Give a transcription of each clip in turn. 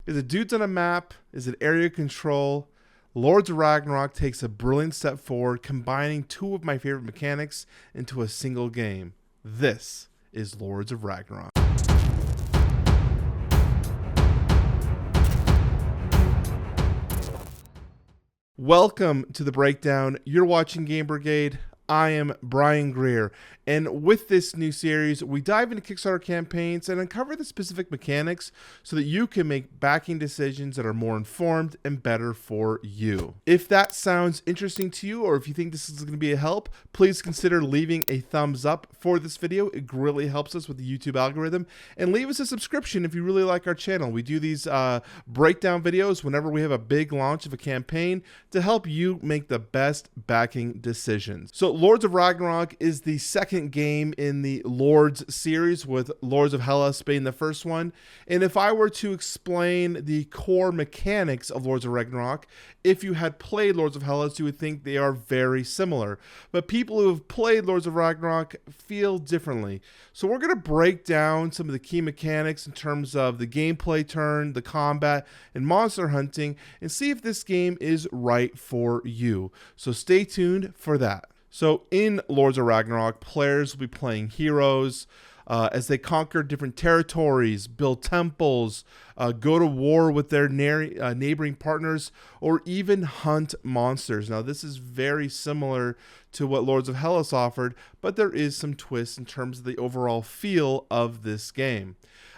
Is it dudes on a map? Is it area control? Lords of Ragnarok takes a brilliant step forward, combining two of my favorite mechanics into a single game. This is Lords of Ragnarok. Welcome to the breakdown. You're watching Game Brigade. I am Brian Greer, and with this new series, we dive into Kickstarter campaigns and uncover the specific mechanics so that you can make backing decisions that are more informed and better for you. If that sounds interesting to you, or if you think this is going to be a help, please consider leaving a thumbs up for this video. It greatly helps us with the YouTube algorithm, and leave us a subscription if you really like our channel. We do these breakdown videos whenever we have a big launch of a campaign to help you make the best backing decisions. So Lords of Ragnarok is the second game in the Lords series, with Lords of Hellas being the first one. And if I were to explain the core mechanics of Lords of Ragnarok, if you had played Lords of Hellas, you would think they are very similar. But people who have played Lords of Ragnarok feel differently. So we're going to break down some of the key mechanics in terms of the gameplay turn, the combat, and monster hunting, and see if this game is right for you. So stay tuned for that. So in Lords of Ragnarok, players will be playing heroes as they conquer different territories, build temples, go to war with their neighboring partners, or even hunt monsters. Now, this is very similar to what Lords of Hellas offered, but there is some twists in terms of the overall feel of this game.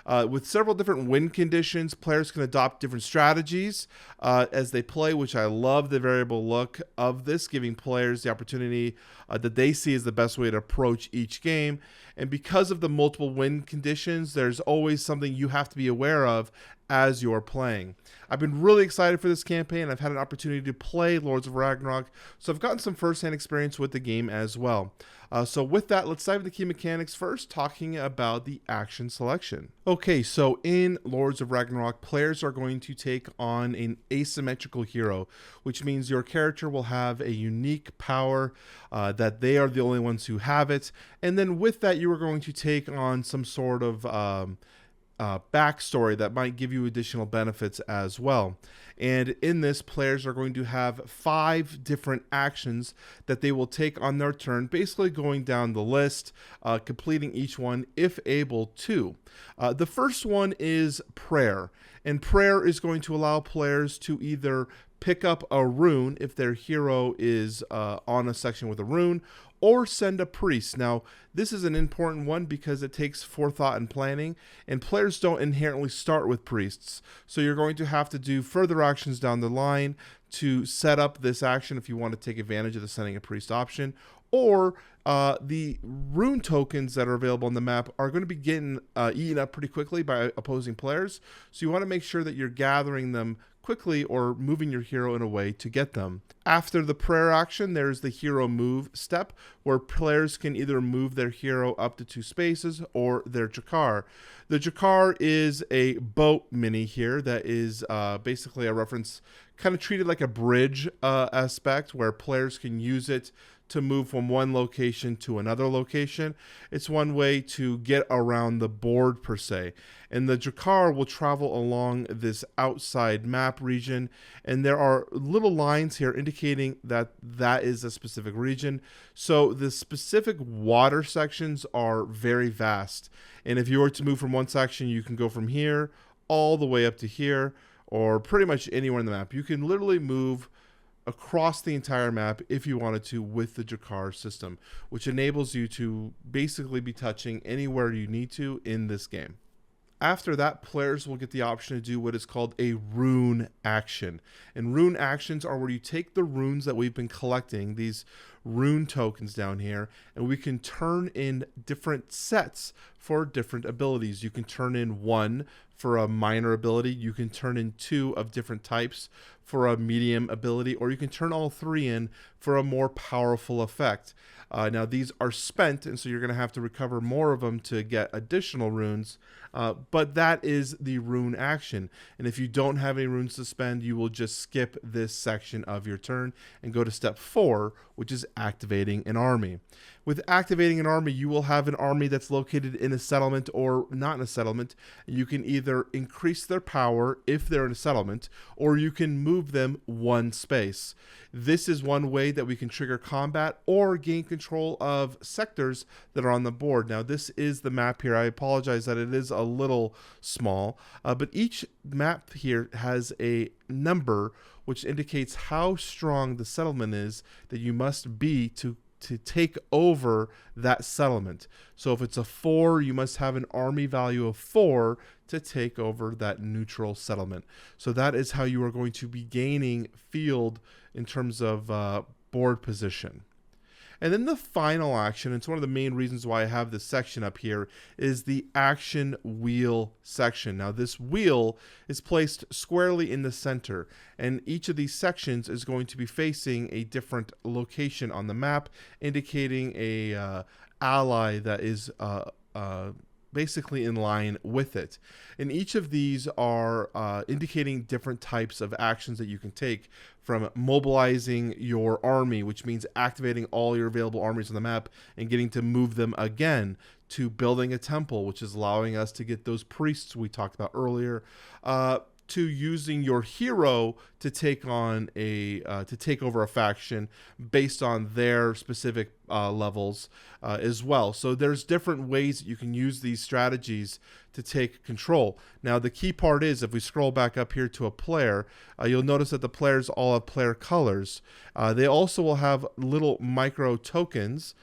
With several different win conditions, players can adopt different strategies as they play, which I love the variable look of this, giving players the opportunity that they see as the best way to approach each game. And because of the multiple win conditions, there's always something you have to be aware of as you're playing. I've been really excited for this campaign. I've had an opportunity to play Lords of Ragnarok, so I've gotten some first-hand experience with the game as well. So with that, let's dive into key mechanics first, talking about the action selection. Okay, so in Lords of Ragnarok, players are going to take on an asymmetrical hero, which means your character will have a unique power that they are the only ones who have it. And then with that, you are going to take on some sort of backstory that might give you additional benefits as well. And in this, players are going to have 5 different actions that they will take on their turn, basically going down the list, completing each one if able to. The first one is prayer, and prayer is going to allow players to either pick up a rune if their hero is on a section with a rune, or send a priest. Now, this is an important one because it takes forethought and planning, and players don't inherently start with priests. So you're going to have to do further actions down the line to set up this action if you want to take advantage of the sending a priest option. Or the rune tokens that are available on the map are going to be getting eaten up pretty quickly by opposing players. So you want to make sure that you're gathering them quickly or moving your hero in a way to get them. After the prayer action, there's the hero move step, where players can either move their hero up to 2 spaces or their Jakar. The Jakar is a boat mini here that is basically a reference, kind of treated like a bridge aspect, where players can use it to move from one location to another location. It's one way to get around the board per se. And the Jakar will travel along this outside map region, and there are little lines here indicating that that is a specific region. So the specific water sections are very vast. And if you were to move from one section, you can go from here all the way up to here, or pretty much anywhere in the map. You can literally move across the entire map if you wanted to with the Jakar system, which enables you to basically be touching anywhere you need to in this game. After that, players will get the option to do what is called a rune action. And rune actions are where you take the runes that we've been collecting, these rune tokens down here, and we can turn in different sets for different abilities. You can turn in 1 for a minor ability, you can turn in 2 of different types for a medium ability, or you can turn all 3 in for a more powerful effect. Now these are spent, and so you're going to have to recover more of them to get additional runes, but that is the rune action. And if you don't have any runes to spend, you will just skip this section of your turn and go to step 4, which is activating an army. With activating an army, you will have an army that's located in a settlement or not in a settlement. You can either increase their power if they're in a settlement, or you can move them one space. This is one way that we can trigger combat or gain control of sectors that are on the board. Now, this is the map here. I apologize that it is a little small, but each map here has a number which indicates how strong the settlement is that you must be to take over that settlement. So if it's a 4, you must have an army value of 4 to take over that neutral settlement. So that is how you are going to be gaining field in terms of board position. And then the final action, it's one of the main reasons why I have this section up here, is the action wheel section. Now this wheel is placed squarely in the center, and each of these sections is going to be facing a different location on the map, indicating a ally that is basically in line with it. And each of these are indicating different types of actions that you can take, from mobilizing your army, which means activating all your available armies on the map and getting to move them again, to building a temple, which is allowing us to get those priests we talked about earlier, to using your hero to take on to take over a faction based on their specific levels as well. So there's different ways that you can use these strategies to take control. Now the key part is, if we scroll back up here to a player, you'll notice that the players all have player colors. They also will have little micro tokens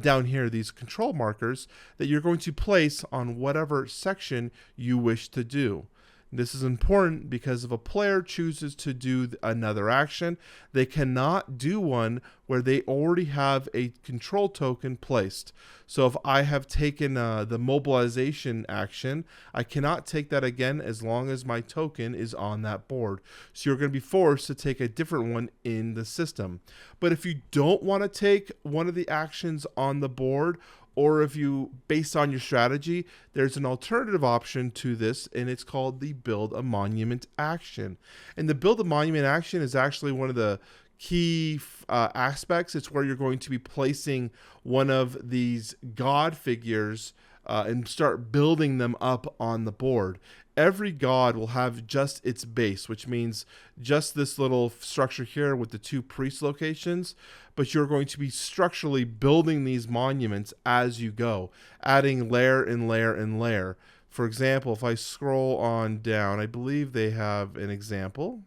down here, these control markers that you're going to place on whatever section you wish to do. This is important because if a player chooses to do another action, they cannot do one where they already have a control token placed. So if I have taken the mobilization action, I cannot take that again as long as my token is on that board. So you're going to be forced to take a different one in the system. But if you don't want to take one of the actions on the board, or if you, based on your strategy, there's an alternative option to this, and it's called the Build a Monument action. And the Build a Monument action is actually one of the key aspects. It's where you're going to be placing one of these god figures and start building them up on the board. Every god will have just its base, which means just this little structure here with the 2 priest locations, but you're going to be structurally building these monuments as you go, adding layer and layer and layer. For example, if I scroll on down, I believe they have an example.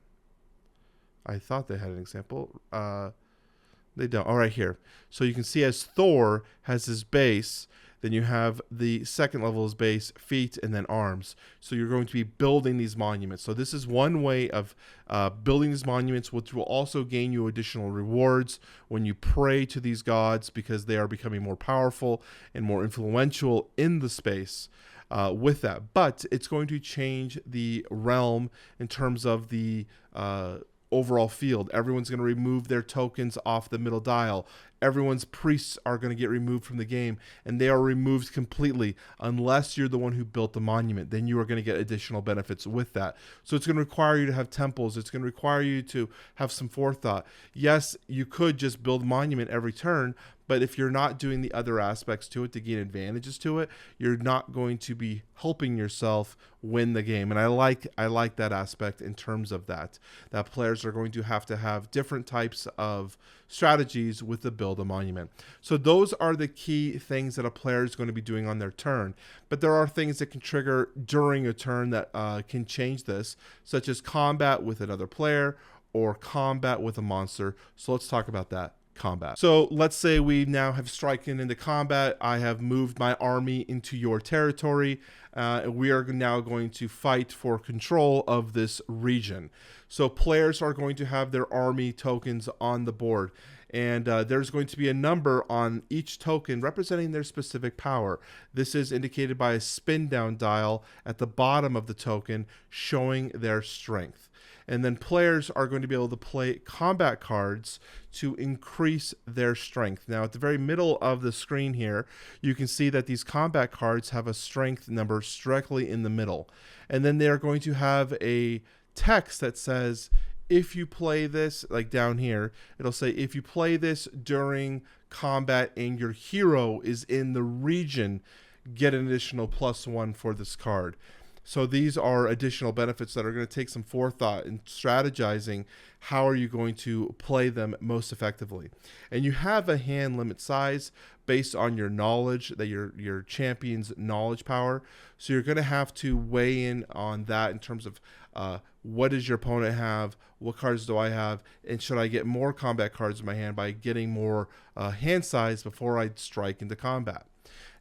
I thought they had an example. They don't. All right, here. So you can see as Thor has his base, then you have the second level is base, feet, and then arms. So you're going to be building these monuments. So this is one way of building these monuments, which will also gain you additional rewards when you pray to these gods, because they are becoming more powerful and more influential in the space with that. But it's going to change the realm in terms of the overall field. Everyone's going to remove their tokens off the middle dial. Everyone's priests are going to get removed from the game, and they are removed completely unless you're the one who built the monument. Then you are going to get additional benefits with that. So it's going to require you to have temples. It's going to require you to have some forethought. Yes, you could just build a monument every turn, but if you're not doing the other aspects to it to gain advantages to it, you're not going to be helping yourself win the game. And I like that aspect in terms of that players are going to have different types of strategies with the Build a Monument. So those are the key things that a player is going to be doing on their turn. But there are things that can trigger during a turn that can change this, such as combat with another player or combat with a monster. So let's talk about that. Combat. So let's say we now have striken into combat. I have moved my army into your territory. We are now going to fight for control of this region. So players are going to have their army tokens on the board, and there's going to be a number on each token representing their specific power. This is indicated by a spin down dial at the bottom of the token showing their strength. And then players are going to be able to play combat cards to increase their strength. Now, at the very middle of the screen here, you can see that these combat cards have a strength number directly in the middle. And then they are going to have a text that says, if you play this, like down here, it'll say if you play this during combat and your hero is in the region, get an additional +1 for this card. So these are additional benefits that are going to take some forethought in strategizing how are you going to play them most effectively. And you have a hand limit size based on your knowledge, that your champion's knowledge power. So you're going to have to weigh in on that in terms of what does your opponent have, what cards do I have, and should I get more combat cards in my hand by getting more hand size before I strike into combat.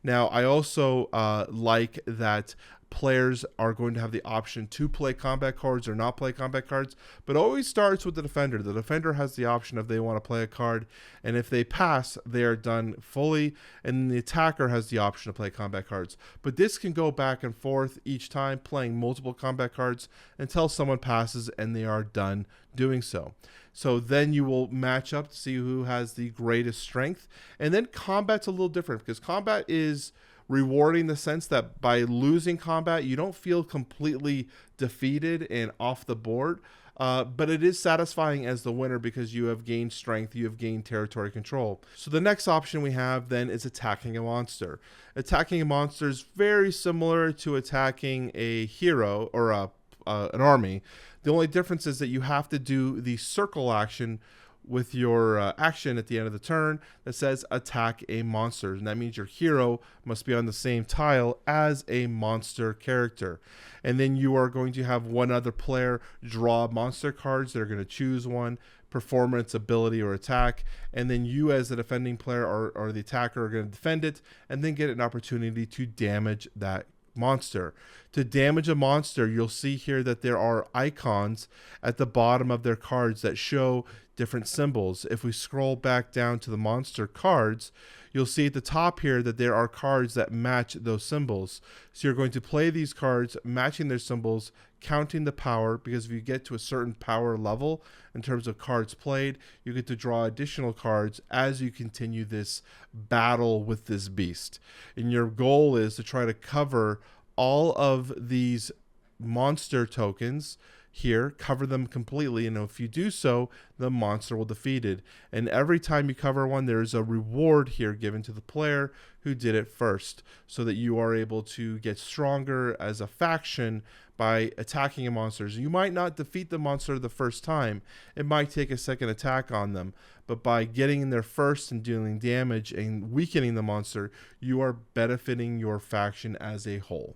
Now, I also like that players are going to have the option to play combat cards or not play combat cards, but it always starts with the defender. The defender has the option if they want to play a card, and if they pass, they are done fully, and the attacker has the option to play combat cards. But this can go back and forth each time, playing multiple combat cards until someone passes and they are done doing so. So then you will match up to see who has the greatest strength. And then combat's a little different because combat is rewarding in the sense that by losing combat, you don't feel completely defeated and off the board. But it is satisfying as the winner because you have gained strength, you have gained territory control. So the next option we have then is attacking a monster. Attacking a monster is very similar to attacking a hero or an army. The only difference is that you have to do the circle action with your action at the end of the turn that says attack a monster. And that means your hero must be on the same tile as a monster character. And then you are going to have one other player draw monster cards. They're going to choose one, performance, ability, or attack. And then you as the defending player or the attacker are going to defend it and then get an opportunity to damage that monster. To damage a monster, you'll see here that there are icons at the bottom of their cards that show different symbols. If we scroll back down to the monster cards, you'll see at the top here that there are cards that match those symbols. So you're going to play these cards matching their symbols, counting the power, because if you get to a certain power level in terms of cards played, you get to draw additional cards as you continue this battle with this beast. And your goal is to try to cover all of these monster tokens here, cover them completely, and if you do so, the monster will be defeated. And every time you cover one, there's a reward here given to the player who did it first, so that you are able to get stronger as a faction by attacking a monster. You might not defeat the monster the first time. It might take a second attack on them, but by getting in there first and dealing damage and weakening the monster, you are benefiting your faction as a whole.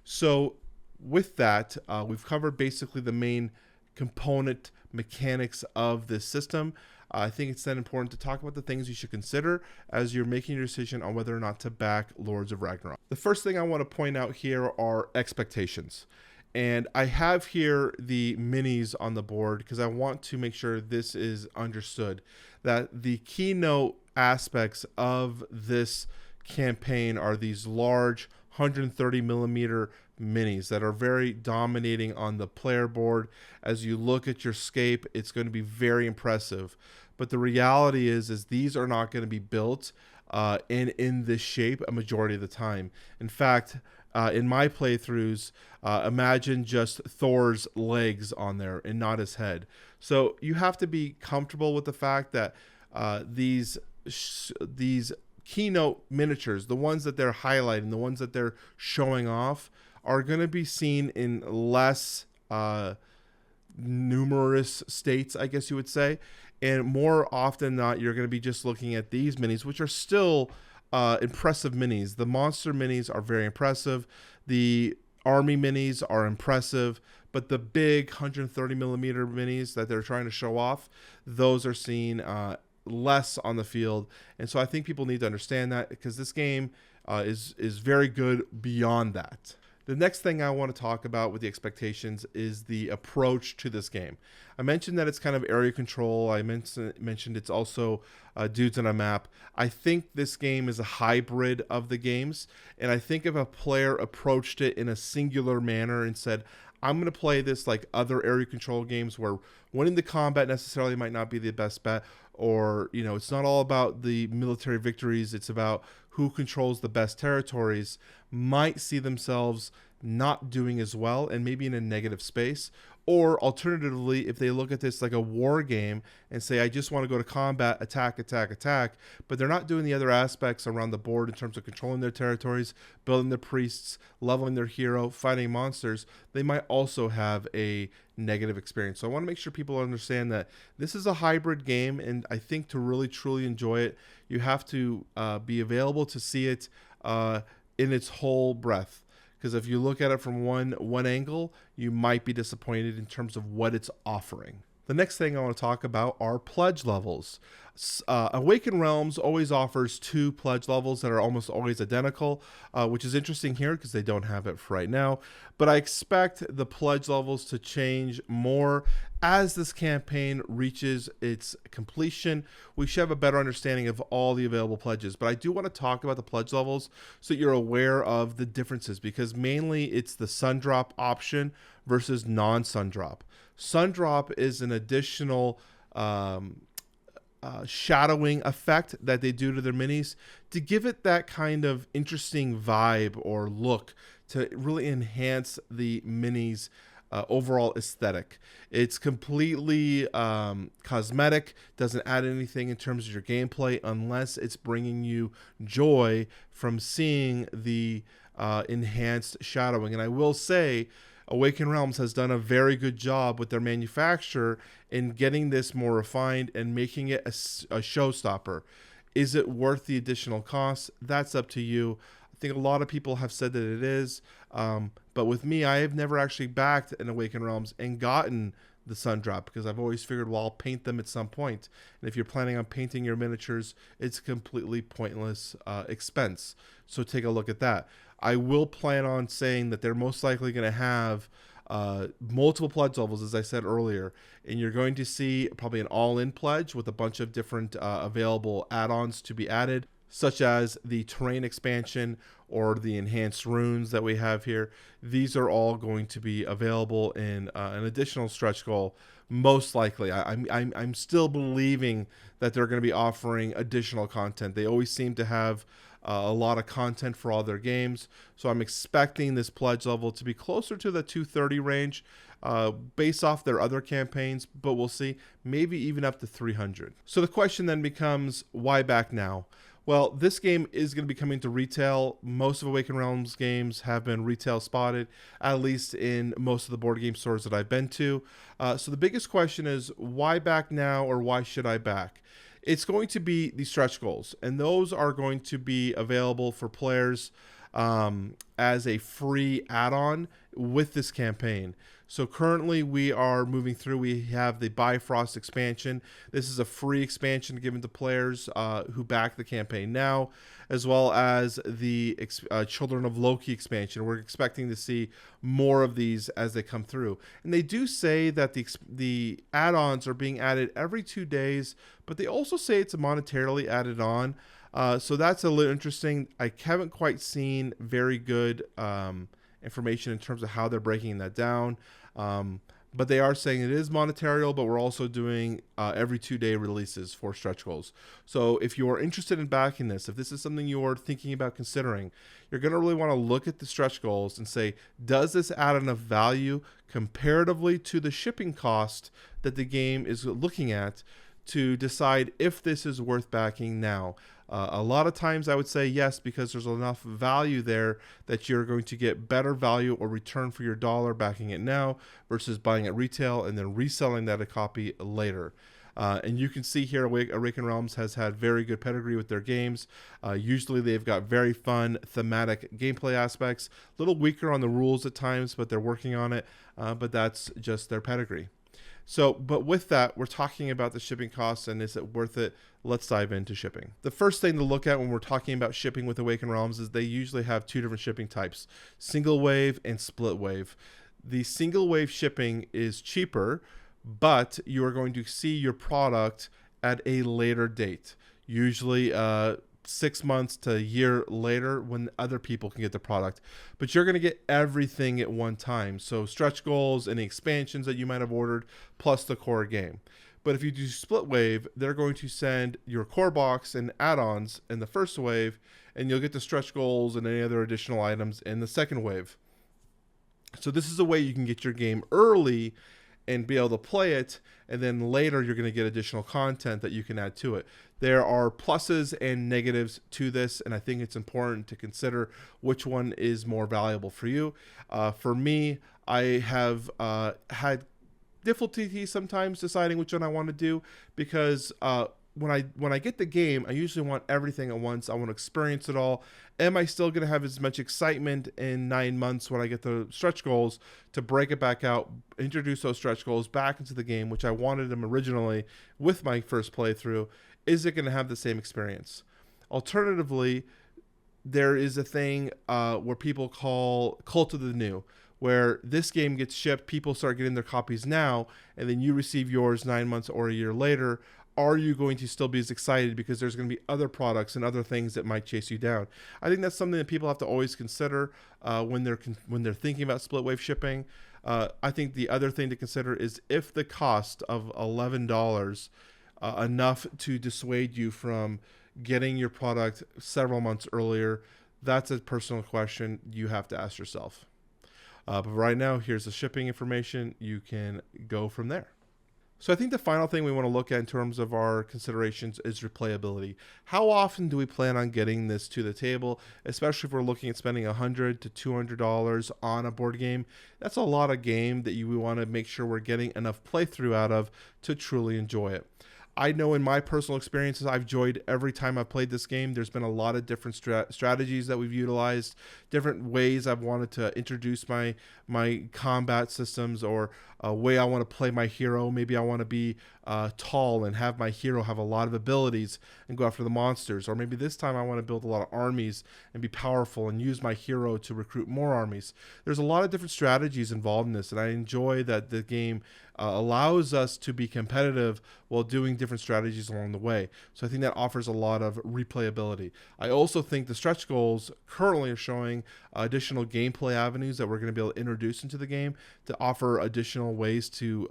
So with that, we've covered basically the main component mechanics of this system. I think it's then important to talk about the things you should consider as you're making your decision on whether or not to back Lords of Ragnarok. The first thing I want to point out here are expectations. And I have here the minis on the board because I want to make sure this is understood, that the keynote aspects of this campaign are these large 130 millimeter minis that are very dominating on the player board. As you look at your scape, it's going to be very impressive. But the reality is these are not going to be built in this shape a majority of the time. In fact, in my playthroughs, imagine just Thor's legs on there and not his head. So you have to be comfortable with the fact that these keynote miniatures, the ones that they're highlighting, the ones that they're showing off, are going to be seen in less numerous states, I guess you would say. And more often than not, you're going to be just looking at these minis, which are still impressive minis. The monster minis are very impressive. The army minis are impressive. But the big 130 millimeter minis that they're trying to show off, those are seen less on the field. And so I think people need to understand that, because this game is very good beyond that. The next thing I want to talk about with the expectations is the approach to this game. I mentioned that it's kind of area control. I mentioned it's also dudes on a map. I think this game is a hybrid of the games, and I think if a player approached it in a singular manner and said, I'm going to play this like other area control games where winning the combat necessarily might not be the best bet, or, you know, it's not all about the military victories. It's about who controls the best territories might see themselves not doing as well and maybe in a negative space. Or alternatively, if they look at this like a war game and say, I just want to go to combat, attack, attack, attack, but they're not doing the other aspects around the board in terms of controlling their territories, building their priests, leveling their hero, fighting monsters, they might also have a negative experience. So I want to make sure people understand that this is a hybrid game, and I think to really truly enjoy it, you have to be available to see it in its whole breadth. Because if you look at it from one angle, you might be disappointed in terms of what it's offering. The next thing I want to talk about are pledge levels. Awaken Realms always offers 2 pledge levels that are almost always identical, which is interesting here because they don't have it for right now. But I expect the pledge levels to change more as this campaign reaches its completion. We should have a better understanding of all the available pledges. But I do want to talk about the pledge levels so that you're aware of the differences, because mainly it's the sun drop option versus non-sun drop. Sun drop is an additional shadowing effect that they do to their minis to give it that kind of interesting vibe or look to really enhance the minis overall aesthetic. It's completely cosmetic, doesn't add anything in terms of your gameplay unless it's bringing you joy from seeing the enhanced shadowing. And I will say, Awaken Realms has done a very good job with their manufacturer in getting this more refined and making it a showstopper. Is it worth the additional cost? That's up to you. I think a lot of people have said that it is. But with me, I have never actually backed an Awaken Realms and gotten the sun drop because I've always figured, well, I'll paint them at some point. And if you're planning on painting your miniatures, it's a completely pointless expense. So take a look at that. I will plan on saying that they're most likely going to have multiple pledge levels, as I said earlier, and you're going to see probably an all-in pledge with a bunch of different available add-ons to be added, such as the terrain expansion or the enhanced runes that we have here. These are all going to be available in an additional stretch goal. Most likely, I'm still believing that they're going to be offering additional content. They always seem to have a lot of content for all their games, so I'm expecting this pledge level to be closer to the 230 range based off their other campaigns, but we'll see, maybe even up to 300. So the question then becomes, why back now? Well, this game is going to be coming to retail. Most of Awaken Realms games have been retail spotted, at least in most of the board game stores that I've been to. So the biggest question is, why back now, or why should I back? It's going to be the stretch goals, and those are going to be available for players as a free add-on with this campaign. So currently we are moving through, we have the Bifrost expansion. This is a free expansion given to players who back the campaign now, as well as the Children of Loki expansion. We're expecting to see more of these as they come through. And they do say that the add-ons are being added every 2 days, but they also say it's monetarily added on. So that's a little interesting. I haven't quite seen very good information in terms of how they're breaking that down. But they are saying it is monetarial, but we're also doing every 2 day releases for stretch goals. So if you are interested in backing this, if this is something you are thinking about considering, you're going to really want to look at the stretch goals and say, does this add enough value comparatively to the shipping cost that the game is looking at to decide if this is worth backing now? A lot of times I would say yes, because there's enough value there that you're going to get better value or return for your dollar backing it now versus buying at retail and then reselling that a copy later. And you can see here Awaken Realms has had very good pedigree with their games. Usually they've got very fun thematic gameplay aspects, a little weaker on the rules at times, but they're working on it. But that's just their pedigree. So, but with that, we're talking about the shipping costs and is it worth it? Let's dive into shipping. The first thing to look at when we're talking about shipping with Awaken Realms is they usually have 2 different shipping types, single wave and split wave. The single wave shipping is cheaper, but you are going to see your product at a later date, usually 6 months to a year later when other people can get the product. But you're going to get everything at one time. So stretch goals, any expansions that you might have ordered, plus the core game. But if you do split wave, they're going to send your core box and add-ons in the first wave, and you'll get the stretch goals and any other additional items in the second wave. So this is a way you can get your game early and be able to play it, and then later you're going to get additional content that you can add to it. There are pluses and negatives to this, and I think it's important to consider which one is more valuable for you. For me, I have had difficulty sometimes deciding which one I want to do, because when I get the game, I usually want everything at once. I want to experience it all. Am I still going to have as much excitement in 9 months when I get the stretch goals to break it back out, introduce those stretch goals back into the game, which I wanted them originally with my first playthrough? Is it going to have the same experience? Alternatively, there is a thing where people call Cult of the New, where this game gets shipped, people start getting their copies now, and then you receive yours 9 months or a year later. Are you going to still be as excited because there's going to be other products and other things that might chase you down? I think that's something that people have to always consider when they're thinking about split wave shipping. I think the other thing to consider is if the cost of $11 enough to dissuade you from getting your product several months earlier. That's a personal question you have to ask yourself. But right now, here's the shipping information. You can go from there. So I think the final thing we want to look at in terms of our considerations is replayability. How often do we plan on getting this to the table, especially if we're looking at spending $100 to $200 on a board game? That's a lot of game that we want to make sure we're getting enough playthrough out of to truly enjoy it. I know in my personal experiences, I've enjoyed every time I've played this game. There's been a lot of different strategies that we've utilized, different ways I've wanted to introduce my combat systems, or a way I want to play my hero. Maybe I want to be tall and have my hero have a lot of abilities and go after the monsters. Or maybe this time I want to build a lot of armies and be powerful and use my hero to recruit more armies. There's a lot of different strategies involved in this, and I enjoy that the game allows us to be competitive while doing different strategies along the way. So I think that offers a lot of replayability. I also think the stretch goals currently are showing additional gameplay avenues that we're going to be able to introduce into the game to offer additional ways to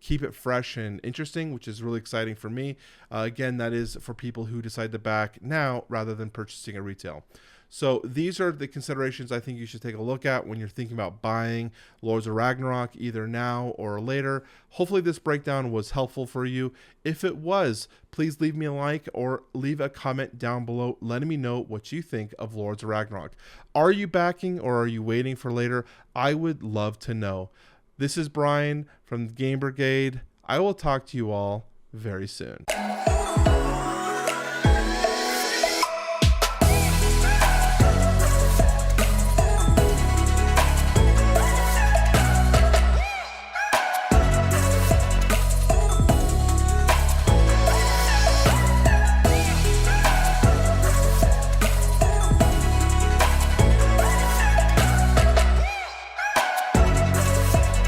keep it fresh and interesting, which is really exciting for me. Again, that is for people who decide to back now rather than purchasing at retail. So these are the considerations I think you should take a look at when you're thinking about buying Lords of Ragnarok, either now or later. Hopefully this breakdown was helpful for you. If it was, please leave me a like or leave a comment down below letting me know what you think of Lords of Ragnarok. Are you backing or are you waiting for later? I would love to know. This is Brian from Game Brigade. I will talk to you all very soon.